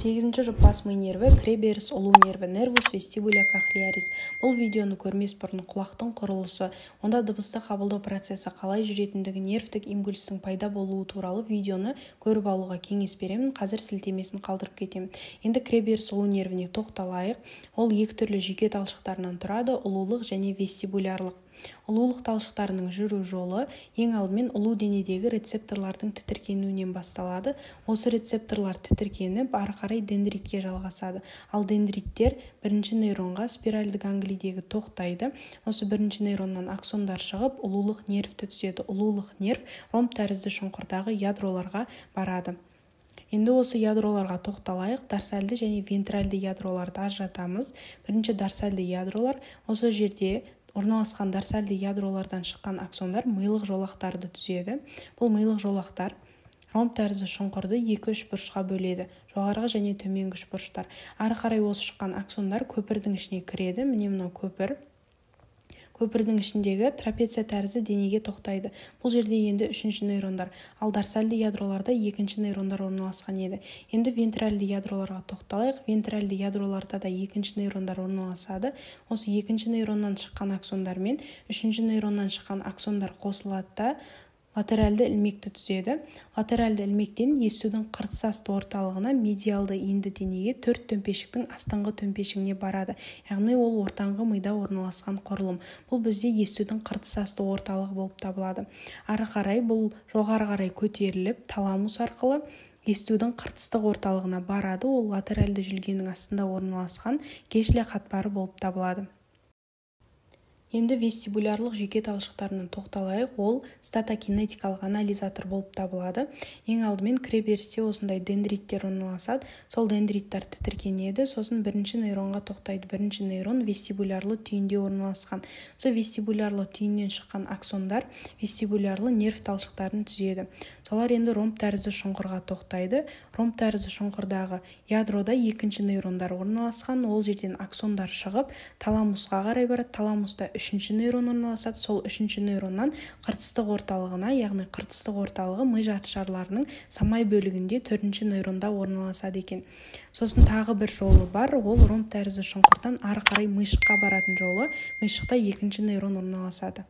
8-ші жұп бас ми нерві, кіреберіс ұлу нерві, нервус вестибуля кохлеарис. Бұл видеоны көрмес бұрын құлақтың құрылысы, онда дыбысты қабылдау процесі қалай жүретіндігі, нервтік импульстің пайда болуы туралы видеоны көріп алуға кеңес беремін. Қазір сілтемесін қалдырып кетемін. Енді кіреберіс ұлу нервіне тоқталайық. Ол екі түрлі жүйке талшықтарынан тұрады: ұлулық және вестибулярлық. Ұлулық талшықтарының жүру жолы ең алдымен ұлу денедегі рецепторлардың тітіркенуінен басталады. Осы рецепторлар тітіркеніп, ары қарай дендритке жалғасады. Ал дендриттер бірінші нейронға, спиральді ганглидегі тоқтайды. Осы бірінші нейроннан аксондар шығып, ұлулық нервті түседі. Ұлулық нерв ромб тәрізді шұңқырдағы ядроларға барады. Енді осы ядроларға тоқталайық. Дорсальды және вентральды ядроларды ажыратамыз. Бірінші дорсальды ядролар, осы жерде орналасқан дорсальды ядролардан шыққан аксондар милық жолақтарды түзеді. Бұл милық жолақтар ромб тәрізді шұңқырды 2-3 бұрышқа бөледі. Жоғарғы және төменгі бұрыштар. Ары қарай осы шыққан аксондар көпірдің ішіне кіреді. Міне мынау көпір. Көпірдің ішіндегі трапеция тәрізді денеге тоқтайды. Бұл жерде енді 3-ші нейрондар. Ал дорсальды ядроларда 2-ші нейрондар орналасқан еді. Енді вентральды ядроларға тоқталайық. Вентральды ядроларда да 2-ші нейрондар орналасады. Осы 2-ші нейроннан шыққан аксондар мен 3-ші нейроннан шыққан аксондар қосылады да латеральды ілмекті түзеді. Латеральды ілмектен естудің қыртысасты орталығына, медиалды енді денеге 4 төмпешіктің астыңғы төмпешігіне барады. Яғни ол ортаңғы мида орналасқан құрылым. Бұл бізде естудің қыртысасты орталығы болып табылады. Ары қарай бұл жоғары қарай көтеріліп, таламус арқылы естудің қыртыстық орталығына барады. Ол латеральды жүлгенің астында орналасқан кешле қатпары болып табылады. Енді вестибулярлық жүйке талшықтарынан тоқталайық. Ол статокинетикалық анализатор болып табылады. Ең алдымен кіреберісте осындай дендриттер орналасады. Сол дендриттер тітіркенеді. Сосын бірінші нейронға тоқтайды. Бірінші нейрон вестибулярлы түйінде орналасқан. Сол вестибулярлы түйіннен шыққан аксондар вестибулярлы нерв талшықтарын түзеді. Солар енді ромб тәрізді шұңқырға тоқтайды. Ромб тәрізді шұңқырдағы ядрода 2-ші нейрондар орналасқан. Ол жерден аксондар шығып, таламусқа қарай барады. Таламуста 3-ші нейрон орналасады. Сол 3-ші нейроннан қыртыстық орталығына, яғни қыртыстық орталығы ми жартышарларының самай бөлігінде 4-ші нейронда орналасады екен. Сосын тағы бір жолы бар. Ол ромб тәрізді шұңқырдан ары қарай миышыққа баратын жолы. Миышықта 2-ші нейрон орналасады.